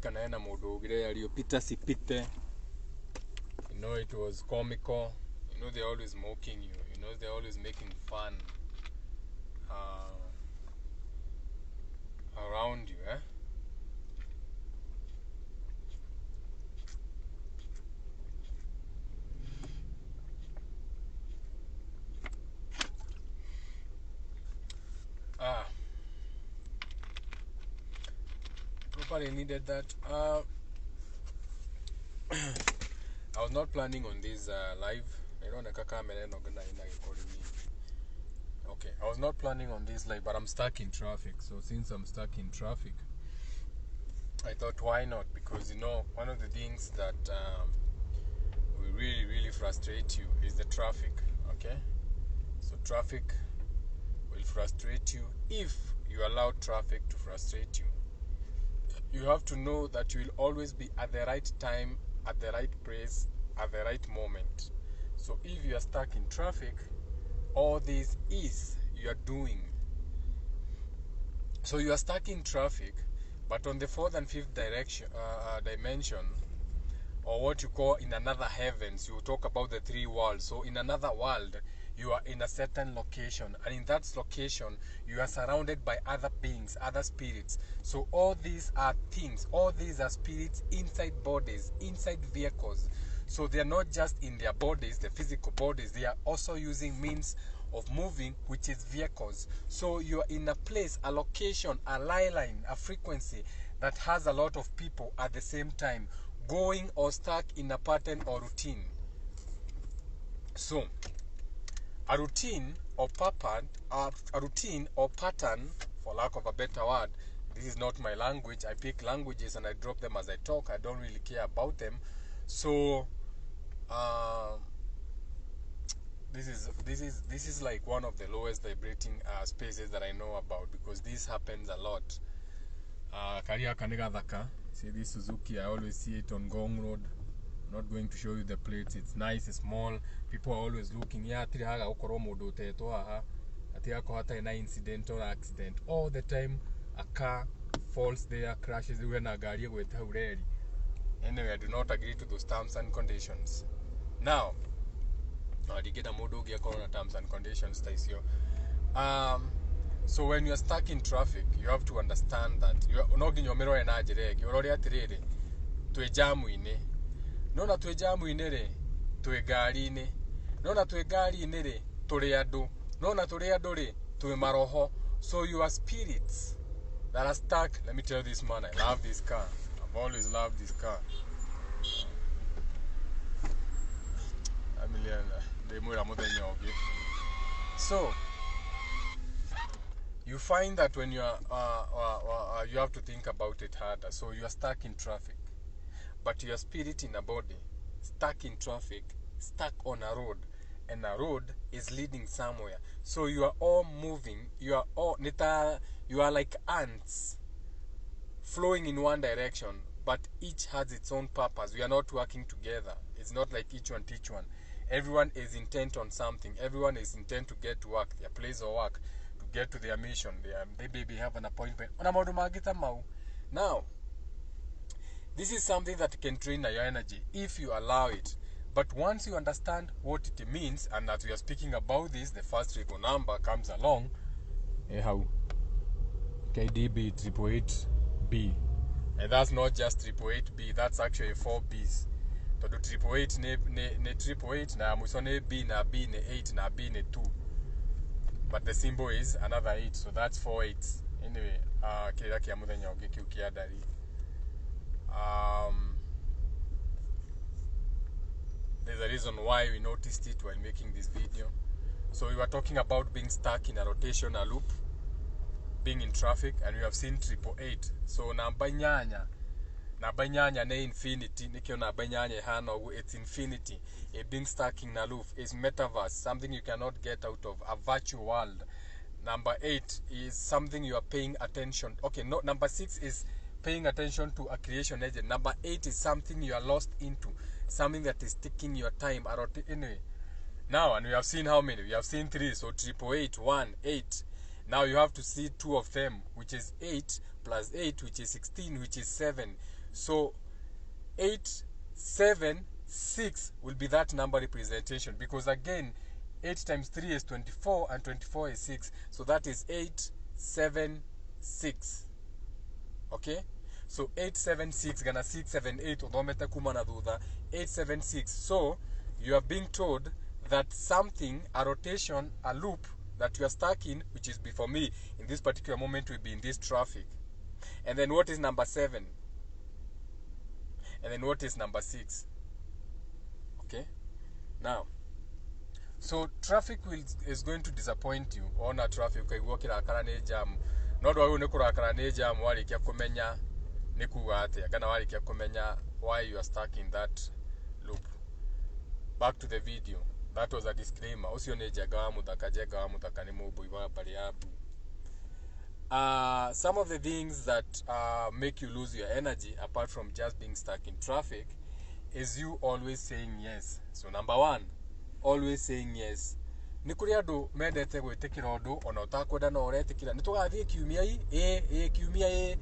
kanaena modo gire aliyopita sipite. You know, it was comical. You know, they're always mocking you. You know, they're always making fun around you, eh? Nobody needed that. I was not planning on this live. Okay, I was not planning on this live, but I'm stuck in traffic. So since I'm stuck in traffic, I thought why not? Because you know, one of the things that will really frustrate you is the traffic. Okay, so traffic will frustrate you if you allow traffic to frustrate you. You have to know that you will always be at the right time, at the right place, at the right moment. So if you are stuck in traffic, all this is you are doing. So you are stuck in traffic, but on the fourth and fifth dimension, or what you call in another heavens, you talk about the three worlds. So in another world, you are in a certain location, and in that location you are surrounded by other beings, other spirits. So all these are things, all these are spirits inside bodies, inside vehicles. So they are not just in their bodies, the physical bodies, they are also using means of moving, which is vehicles. So you are in a place, a location, a line, a frequency that has a lot of people at the same time going or stuck in a pattern or routine. So a routine or pattern, for lack of a better word, this is not my language. I pick languages and I drop them as I talk. I don't really care about them. So this is like one of the lowest vibrating spaces that I know about, because this happens a lot. See this Suzuki, I always see it on Gong Road. I'm not going to show you the plates. It's nice, it's small. People are always looking. Yeah, incident or accident. All the time a car falls there, crashes. Anyway, I do not agree to those terms and conditions. Now, terms and conditions. So when you're stuck in traffic, you have to understand that you're not in your mirror and you're already at the to a jam winne. No na to a jam winne to a garine. No na to a garine to reado. No na to readore to a maroho. So you are spirits that are stuck. Let me tell you this, man, I love this car. I've always loved this car. So you find that when you are you have to think about it harder. So you are stuck in traffic, but your spirit in a body, stuck in traffic, stuck on a road, and a road is leading somewhere. So you are all moving. You are like ants flowing in one direction, but each has its own purpose. We are not working together. It's not like each one teach one. Everyone is intent on something. Everyone is intent to get to work, their place of work, to get to their mission. They maybe have an appointment. Now, this is something that can drain your energy if you allow it. But once you understand what it means, and as we are speaking about this, the first triple number comes along. How KDB 888B. And that's not just 888B, that's actually 4 B's. To do 888 ne 888 na musone B na B ne 8 na B ne 2. But the symbol is another 8, so that's 4 8s. Anyway, there's a reason why we noticed it while making this video. So we were talking about being stuck in a rotational loop, being in traffic, and we have seen 888. So nambanyanya ne infinity, it's infinity. Being stuck in a loop is metaverse, something you cannot get out of, a virtual world. Number 8 is something you are paying attention. Okay, no, number 6 is paying attention to a creation agent. Number 8 is something you are lost into, something that is taking your time. Anyway, now, and we have seen how many? We have seen 3, so 888, 1, 8. Now you have to see 2 of them, which is 8 plus 8, which is 16, which is 7. So 876 will be that number representation, because again 8 times 3 is 24 and 24 is 6, so that is 876. Okay, so 876 gana 678 odomete kuma na thutha 876. So you are being told that something, a rotation, a loop that you are stuck in, which is before me in this particular moment, will be in this traffic. And then what is number 7? And then what is number 6? Okay, now, so traffic is going to disappoint you. On a traffic ukaiwokira karane jam, no do ne kurakara ne jam wali kya kumenya ne kuwate kana wali kya kumenya why you are stuck in that loop. Back to the video. That was a disclaimer. Usione jagawa mudaka ni mubu iwa bali abu. Some of the things that make you lose your energy, apart from just being stuck in traffic, is you always saying yes. So number 1, always saying yes. Nikuri adu medete gwitikira undu ona utakwenda no uretikira nitugathie kiumia kiumia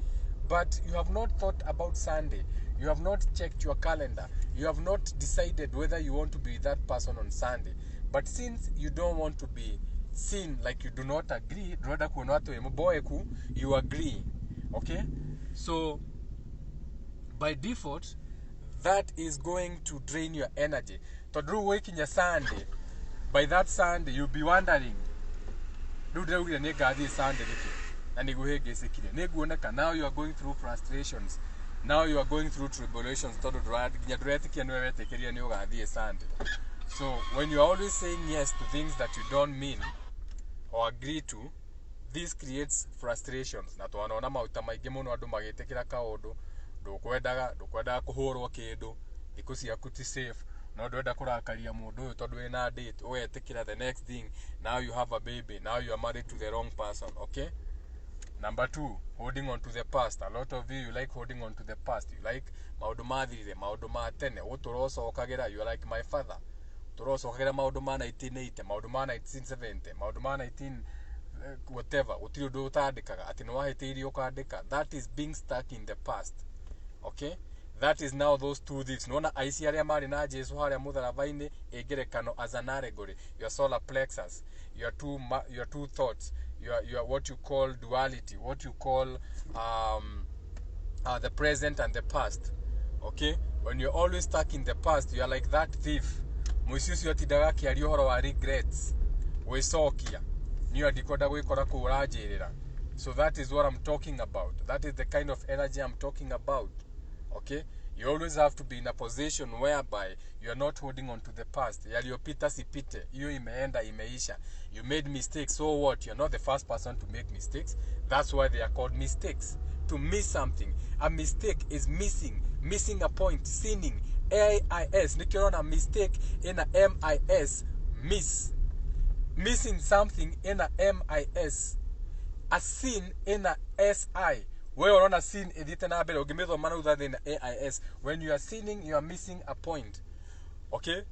but you have not thought about Sunday. You have not checked your calendar. You have not decided whether you want to be with that person on Sunday. But since you don't want to be seen like you do not agree, you agree. Okay? So, by default, that is going to drain your energy. To do waking your Sunday, by that Sunday, you'll be wondering, now you are going through frustrations. Now you are going through tribulations. So when you are always saying yes to things that you don't mean or agree to, this creates frustrations. Na tuanaona mauta maige muno andu magitikira kaundu ndukwendaga kuhurwo kindu ikusi yakuti safe no ndwenda kurakaria mundu uyu tondu wina date ugetikira the next thing, now you have a baby, now you are married to the wrong person. Okay, number 2, holding on to the past. A lot of you like holding on to the past. You like maundu mathirire, maundu ma tene, uturoso okagira. You are like my father, turoso okagira maundu ma 1980, maundu ma 1970, maundu ma 19 whatever, utiri undu utandikaga ati no wahitirio ukandika. That is being stuck in the past. Okay, that is now those two things. Nona aici aria mari na Jesu haria mutharaba-ini igerekano as an allegory. Your solar plexus, your two thoughts, your what you call duality, what you call the present and the past. Okay, when you're always stuck in the past, you are like that thief. Muisusu yotidaga kiario horo wa regrets. Wesokia niyo adikoda gwikora kurajirira. So that is what I'm talking about. That is the kind of energy I'm talking about. Okay, you always have to be in a position whereby you are not holding on to the past. Yaliyopita sipite, hiyo imeenda imeisha. You made mistakes, so what? You're not the first person to make mistakes. That's why they are called mistakes. To miss something. A mistake is missing a point, sinning. AIS. Nikiona mistake in a MIS, miss. Missing something in a MIS. A sin in a SI. Where on a sin edit na bele ogimedo manutha than AIS. When you are sinning, you are missing a point. Okay?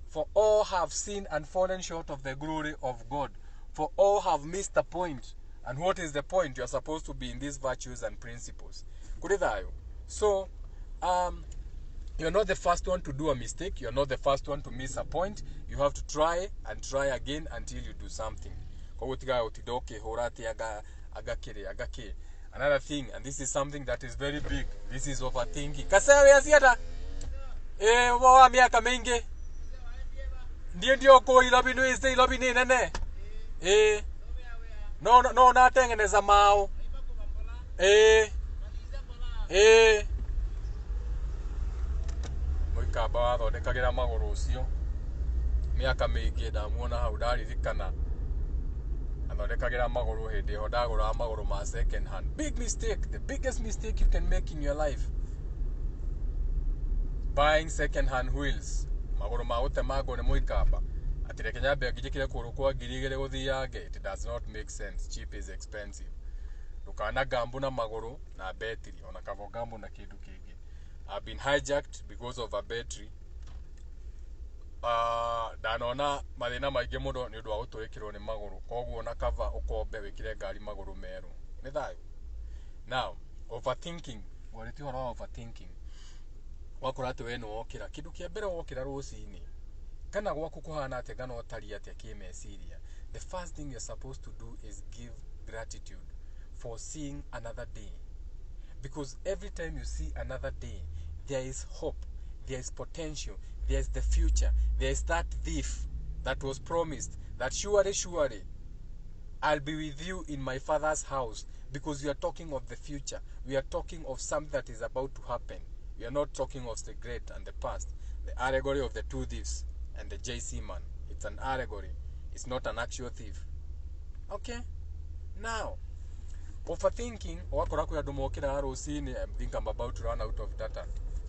For all have sinned and fallen short of the glory of God. For all have missed the point. And what is the point? You are supposed to be in these virtues and principles. So, you're not the first one to do a mistake. You're not the first one to miss a point. You have to try and try again until you do something. Another thing, and this is something that is very big, this is overthinking. Kasawe asiata. Wa miaka mingi. Ndio ko ilobi no este ilobi ni nene. No natengeneza mao. Moikaba wathondekagira maguru ucio. Miaka mingi ndamuona hau ndaririkana. Athondekagira maguru hindi ho ndagura maguru ma second hand. Big mistake, the biggest mistake you can make in your life. Buying second hand wheels. Maguru ma utemago ne moikaba. Atire Kenya be gijikire kurukwa girigere guthiage. It does not make sense. Cheap is expensive. Dukana gambu na maguru na battery ona kavo gambu na kindu kingi. I've been hijacked because of a battery. Danona mathina maingi muno ni undu wa gutwikirwo ni maguru. Koguo na cover ukombe wikire ngari maguru meru. Ni thayo. Now, overthinking. Wareti horo overthinking. Wakora ati we no wokira kindu kia mbere wokira rucini kana gwaku kuhana ate kana otari ate kimeciria. The first thing you're supposed to do is give gratitude for seeing another day. Because every time you see another day, there is hope, there is potential, there is the future, there is that thief that was promised that surely I'll be with you in my father's house, because we are talking of the future. We are talking of something that is about to happen. We are not talking of the great and the past. The allegory of the two thieves and the JC man. It's an allegory. It's not an actual thief. Okay? Now, overthinking, wakora kuya dumokira rucini, I think I'm about to run out of data.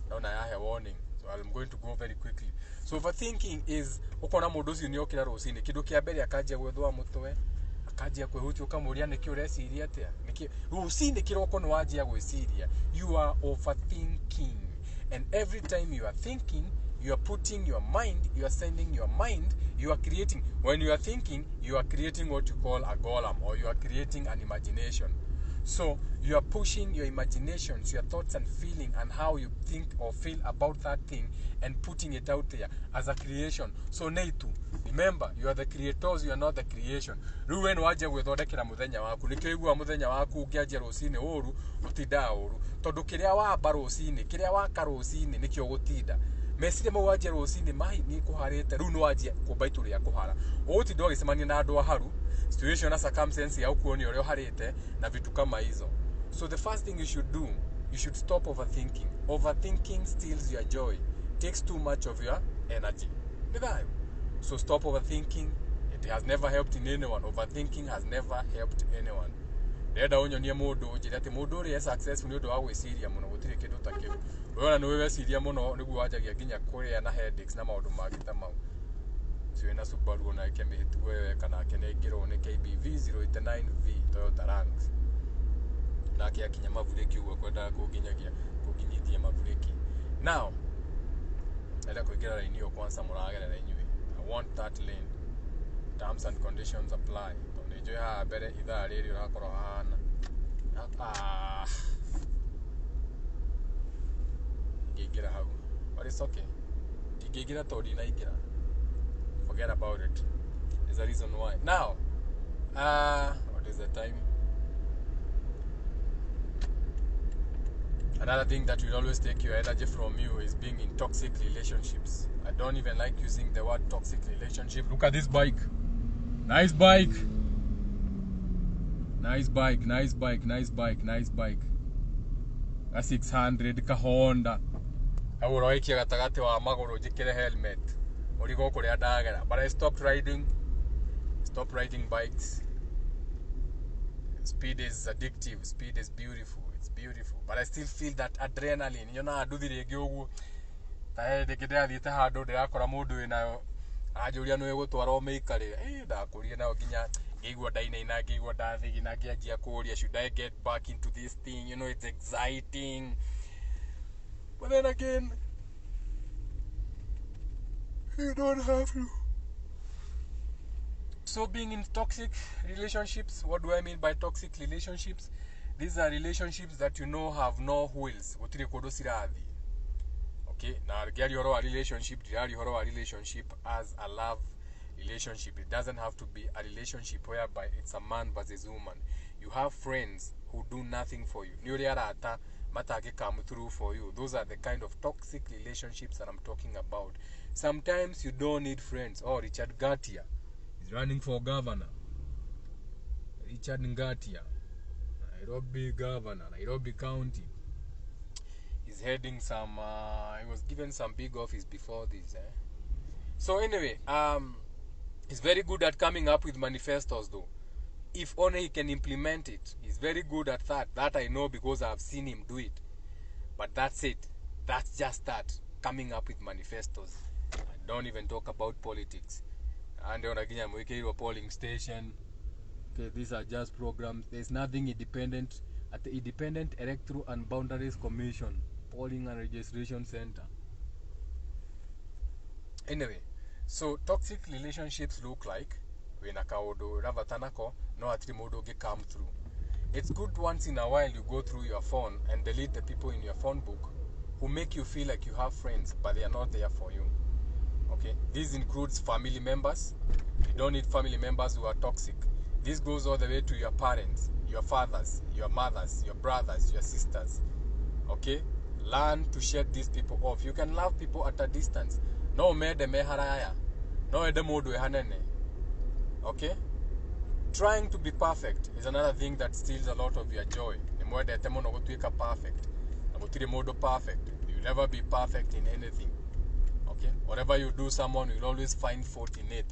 Now I have a warning. So I'm going to go very quickly. So overthinking is ukona mundu ucio ni okira rucini kindu kia mbere akajia gwethwa mutwe, akajia kwehutia ukamuria niki ureciria atia, niki rucini kiroko ni wajia gwiciria. You are overthinking, and every time you are thinking, you are putting your mind, you are sending your mind, you are creating. When you are thinking, you are creating what you call a golem, or you are creating an imagination. So you are pushing your imaginations, your thoughts and feeling, and how you think or feel about that thing, and putting it out there as a creation. So neitu, remember, you are the creators, you are not the creation. Ruwen waje gwethondekera muthenya waku, nikio igua muthenya waku ungiaje rucini uru utinda uru, tondu kiria wamba rucini, kiria waka rucini nikio gutinda. Mesire mwaje rucini mahi ni kuharite, ru no waje kumbaitu ria kuhara. Utinda ugicemania na andu aharu, situation na circumstance ya ukuoni ore harite na vitu kama hizo. So the first thing you should do, you should stop overthinking. Overthinking steals your joy, takes too much of your energy. So stop overthinking. It has never helped in anyone. Overthinking has never helped anyone. Reda unyonie mundu ujire ati mundu uri successful ni undu wa gwiciria muno gutire kindu ta kiu. Wewe na wewe ciria muno niguo wajagia ginya kuria na headaches na maundu mangi ta mau. Siwena Subaru na ikeme hitu wewe kana kene ngiro ni KBV 089V Toyota Ranks. Na kia kinya mavureki uwe kwenda kuginyithia mavureki. Now, ela kuingira line hiyo kwanza muragera inywe. I want that lane. Terms and conditions apply. Tonde ha bere ithaa riri urakoro hana. Ngigira hau. But it's okay. Ngigira todi na igira. Forget about it. There's a reason why. Now, what is the time? Another thing that will always take your energy from you is being in toxic relationships. I don't even like using the word toxic relationship. Look at this bike. Nice bike. Nice bike, nice bike, nice bike, nice bike. A 600 ka Honda. Auro ikia gatagati wa maguru jikire helmet. Origo kuria ndagera. But I stopped riding bikes. Speed is addictive. Speed is beautiful. It's beautiful. But I still feel that adrenaline. You know, I do the regio. I get the hard or the akora modu in our ajuria no ego to our maker. Da Korea now Gina Gigwa Dina Gigwa Davi in Agia Korea. Should I get back into this thing? You know, it's exciting. But then again, you don't have to. So being in toxic relationships, what do I mean by toxic relationships? These are relationships that you know have no wheels. Okay, now a relationship as a love relationship. It doesn't have to be a relationship whereby it's a man versus woman. You have friends who do nothing for you. Come through for you. Those are the kind of toxic relationships that I'm talking about. Sometimes you don't need friends. Oh, Richard Gatia is running for governor. Richard Ngatia, Nairobi governor, Nairobi County. He's heading some, he was given some big office before this. So anyway, he's very good at coming up with manifestos though. If only he can implement it. He's very good at that. That I know because I've seen him do it. But that's it. That's just that. Coming up with manifestos. I don't even talk about politics. And on again, I'm a polling station. Okay, these are just programs. There's nothing independent at the Independent Electoral and Boundaries Commission, Polling and Registration Center. Anyway, so toxic relationships look like when a kaudo ravatanako no atrimodo get come through. It's good once in a while you go through your phone and delete the people in your phone book who make you feel like you have friends, but they are not there for you. Okay, this includes family members. You don't need family members who are toxic. This goes all the way to your parents, your fathers, your mothers, your brothers, your sisters. Okay, learn to shut these people off. You can love people at a distance. No me de me haraya. No de modu hanene. Okay, trying to be perfect is another thing that steals a lot of your joy. The more that you want to be perfect, perfect. You'll never be perfect in anything. Okay, whatever you do, someone will always find fault in it.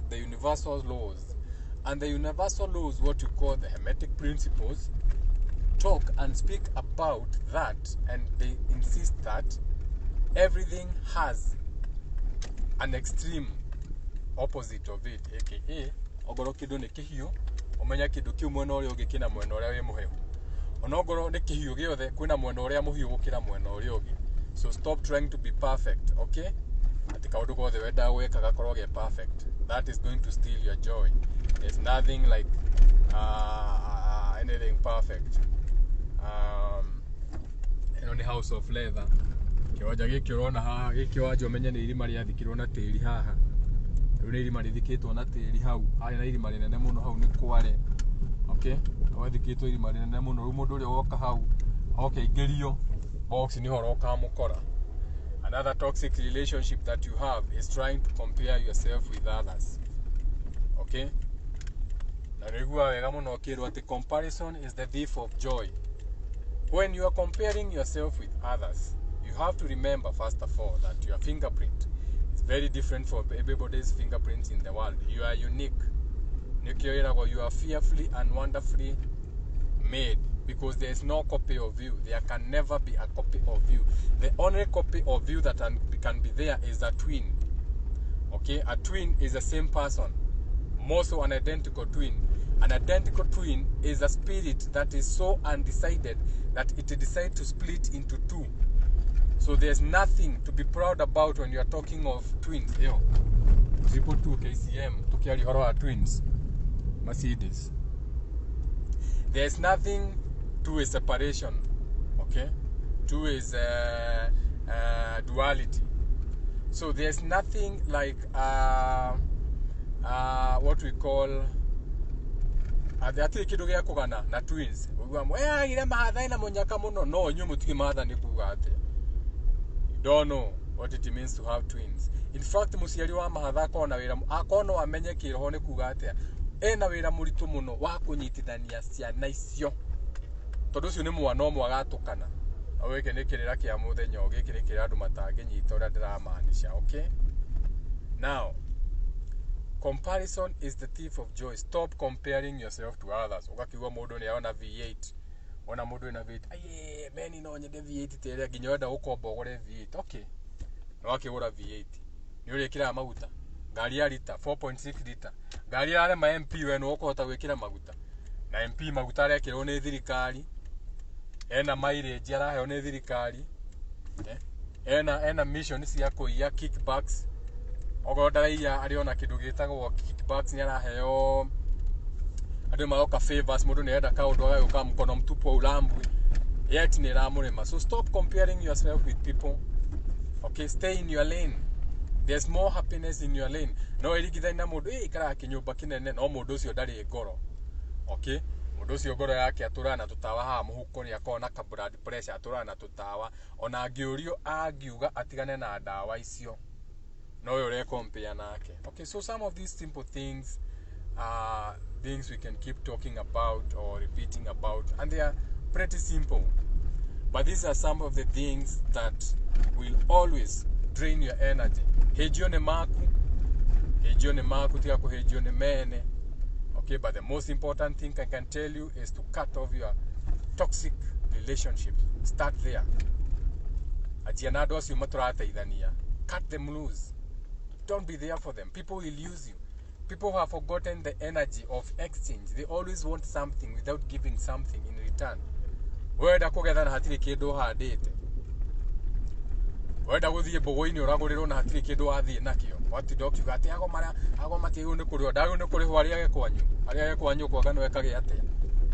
The universal laws, and the universal laws, what you call the hermetic principles, talk and speak about that, and they insist that everything has an extreme opposite of it, aka ogoro kidu ne kihio omenya kidu kiu mwena uria ungi kina mwena uria wi muhehu onogoro ne kihio giothe kwina mwena uria muhiu gukira mwena uria ungi. So stop trying to be perfect, okay? Ati kaundu gothe wenda gwika gakorwo ge perfect. That is going to steal your joy. There's nothing like anything perfect. In the house of leather, kiwanja giki urona haha giki wanja umenye ni irima riathikirwo na tiri haha. Riu ni irima rithikitwo na tiri hau. Hari na irima rinene muno hau ni kware. Okay? Wathikitwo irima rinene muno. Riu mundu uria woka hau okay ingirio box ni horoka mukora. Another toxic relationship that you have is trying to compare yourself with others. Okay? Na rigua wega muno kirwo ati comparison is the thief of joy. When you are comparing yourself with others, you have to remember first of all that your fingerprint is very different from everybody's fingerprints in the world. You are unique. You are fearfully and wonderfully made, because there is no copy of you. There can never be a copy of you. The only copy of you that can be there is a twin. Okay, a twin is the same person, more so an identical twin. An identical twin is a spirit that is so undecided that it decides to split into two. So there's nothing to be proud about when you are talking of twins. Yo, 222 KCM, tukiari horo twins, Mercedes. There's nothing to a separation, okay? Two is duality. So there's nothing like what we call ati kidu gya kugana na twins. Ire mahatha ina munyaka muno. No, nyu mutigi mahatha ni kuga ati. You don't know what it means to have twins. In fact, musiari wa mahatha akona wira akono amenye kiroho ni kuga ati ena wira muritu muno wa kunyitithania ciana icio. Tondu ucio ni mwana omwe agatukana. Aweke ni kirira kia muthenya ugiki ni kirira andu matanginyita uria ndiramaanisha, okay? Now, comparison is the thief of joy. Stop comparing yourself to others. Ugakiwa mundu ni aona V8. Ona mundu ina V8. Aye, meni no nyende V8 tere nginya wenda ukomba ugure V8. Okay. No akigura V8. Ni uri kira maguta. Ngari ya lita 4.6 liter. Ngari ya ma MP we no ukota gwikira maguta. Na MP maguta ya kiro ni thirikari. Ena mileage araheo ni thirikari. Ena mission cia kuiya kickbacks. Ogoda ya aliona kidu gitagwo kickbacks ni araheo andu magoka favors mundu ni enda kaundu agayoka mukono mtupu ulambwe yet ni ramurema. So stop comparing yourself with people. Okay, stay in your lane. There's more happiness in your lane. No irigithaina mundu ikara kinyumba kinene no mundu ucio ndari ngoro. Okay, mundu ucio ngoro yake aturana tutawa ha muhuko ni akona ka blood pressure aturana tutawa ona angiurio agiuga atigane na dawa icio. No you're compare nake. Okay, so some of these simple things are things we can keep talking about or repeating about, and they are pretty simple. But these are some of the things that will always drain your energy. Hejione maku tia ku hejione mene. Okay, but the most important thing I can tell you is to cut off your toxic relationships. Start there. Ajianado si matrata idania. Cut them loose. Don't be there for them. People will use you. People have forgotten the energy of exchange. They always want something without giving something in return. Wenda kugetha na hatiri kindu handite. wenda guthie mbugu-ini uragurirwo na hatiri kindu wathie nakio wati dokiuga ati ago matigu ni kurio ndagu ni kuriho aria gekwanyu kwaga no ekage atia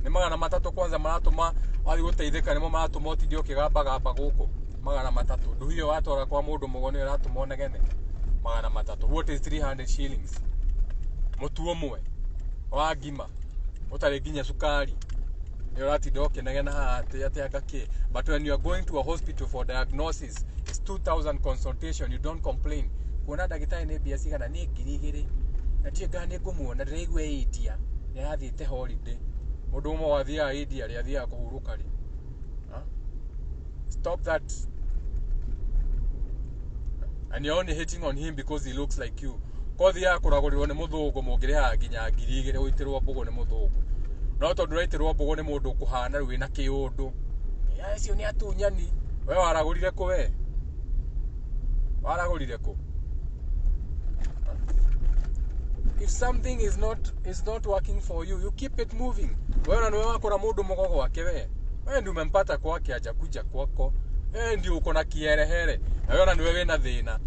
ni magana matatu kwanza maratuma wathi guteithika nimo maratuma otindio kigamba guku magana matatu nduhio watora kwa mundu mugoni uratuma onegene magana matatu. What is 300 shillings? Mutu umwe wa ngima utari nginya sukari ni uratinda ukinegena haha ati agaki. But when you are going to a hospital for diagnosis, it's 2,000 consultation. You don't complain. Kuona dagitari ni bia cigana ni 2,000 na tie ngani ngumuona ndiraigua India ni athiite holiday mundu umwe wathia India ri athia kuhuruka ri. Stop that. And you're only hating on him because he looks like you. Kothi ya kuragurirwo ni muthungu mungiriha nginya 2,000 uitirwo mbugu ni muthungu. No tondu raitirwo mbugu ni mundu kuhana riu ina kiundu. Acio ni atunyani. We waragurire ku we? Waragurire ku? If something is not working for you, you keep it moving. Wewe ndio wakora mundu mugogo wake we. Wewe ndio umempata kwake aja kuja kwako. Ndio uko na kierehere. Wewe ndio wina thina.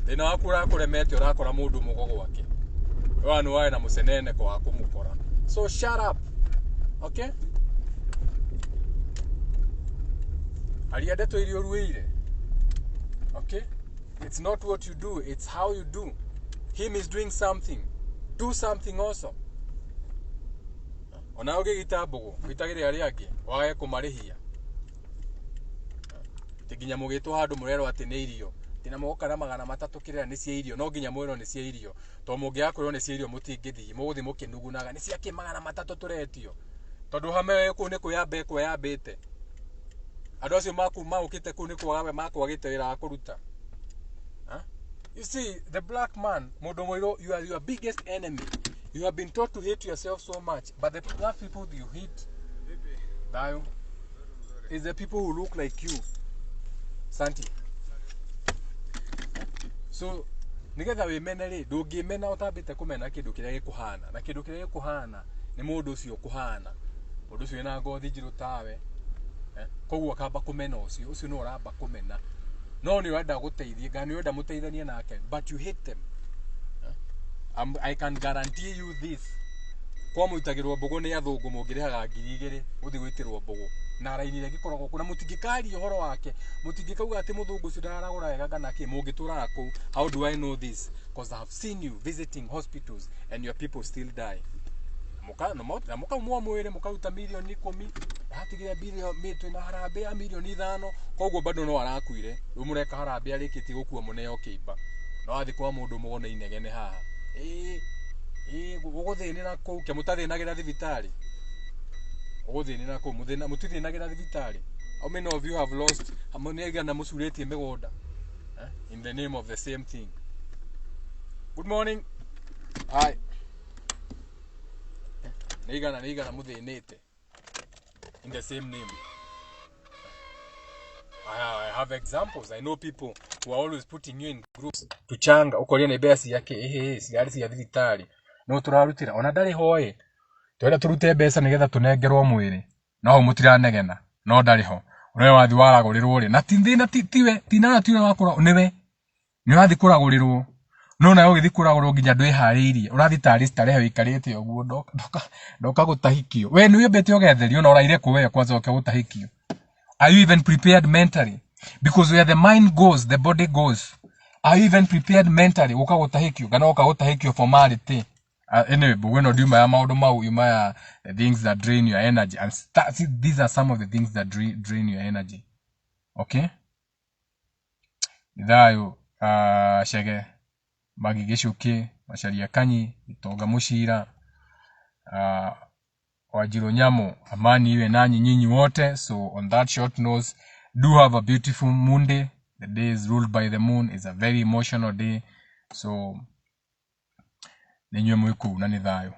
Thina waku urakuremete urakora mundu mugogo wake. Wewe ndio wae na musenene kwa kumukora. So shut up. Okay? Aliadeto ili oruire. Okay? It's not what you do, it's how you do. Him is doing something. Do something also. Ona oge gitabugo, gitagire ari age, wae kumarihia. Tiginya mugitwa handu murero ati ni irio. Tina mugokara magana matatu kirera ni cia irio, no ginya mwero ni cia irio. To mungiakorwo ni cia irio mutingithii, muguthi mukinugunaga ni cia kimagana matatu turetio. Tondu hame ku ni kuyambite. Andu acio maukite ku ni kwagawe makwagite wira wa kuruta. You see, the black man, mundu mwiro, you are your biggest enemy. You have been taught to hate yourself so much, but the black people you hate, Dayo, is the people who look like you. Santi. So, nigetha wimene ri, ndungimena utambite kumena kindu kiria gikuhana, na kindu kiria gikuhana ni mundu ucio kuhana. Mundu ucio ina ngothi njiru tawe. Koguo akamba kumena ucio no uramba kumena. No ni wenda guteithia, ngani wenda muteithanie nake, but you hate them. I can guarantee you this. Kwa muitagirwo mbugu ni athungu mungirihaga 2,000 uthi gwitirwo mbugu. Na rainire gikoragwo kuna mutingikari uhoro wake. Mutingikauga ati muthungu ucio ndaragura wega kana ki mungitura ku. How do I know this? Because I have seen you visiting hospitals and your people still die. Muka umwa mwere mukauta milioni 10 hatigira bilioni mitu na harambe ya milioni 5 koguo bado no arakuire umureka harambe arikiti gukua muneo kiimba no athi kwa mundu muone inegene haha guguthinira ku ke mutathinagira thibitari guguthinira ku mutithinagira thibitari. How many of you have lost amonega na musuretie migunda in the name of the same thing? Good morning. Hi. Nigana muthinite in the same name. I have examples. I know people who are always putting you in groups to changa ukoria ne besi yake sigari cia thibitari no turarutira ona ndari hoye twenda turute besa nigetha tunengerwo mwiri no mutiranegena no ndari ho uwe wathi waragurirwo ri na tindina tiwe tinana tiwe wakura niwe ni wathi kuragurirwo no na ugithi kuragurwo nginya ndwi hariirie urathi tari starehe wikarite oguo ndoka gutahikio we ni wembete ogetherio na uraire kuwe kwanza ukagutahikio. Are you even prepared mentally? Because where the mind goes, the body goes. Are you even prepared mentally? Ukagutahikio kana ukagutahikio formality. Anyway, but when you ya maundu mau you the things that drain your energy, and these are some of the things that drain your energy. Okay? Thayo shege magigicuki macaria kanyi itonga mucira Wajiro Nyamo, amani iwe nanyi nyinyi wote. So on that short note, do have a beautiful moon day. The day is ruled by the moon. It's a very emotional day. So ninywe mwiku na nithayo.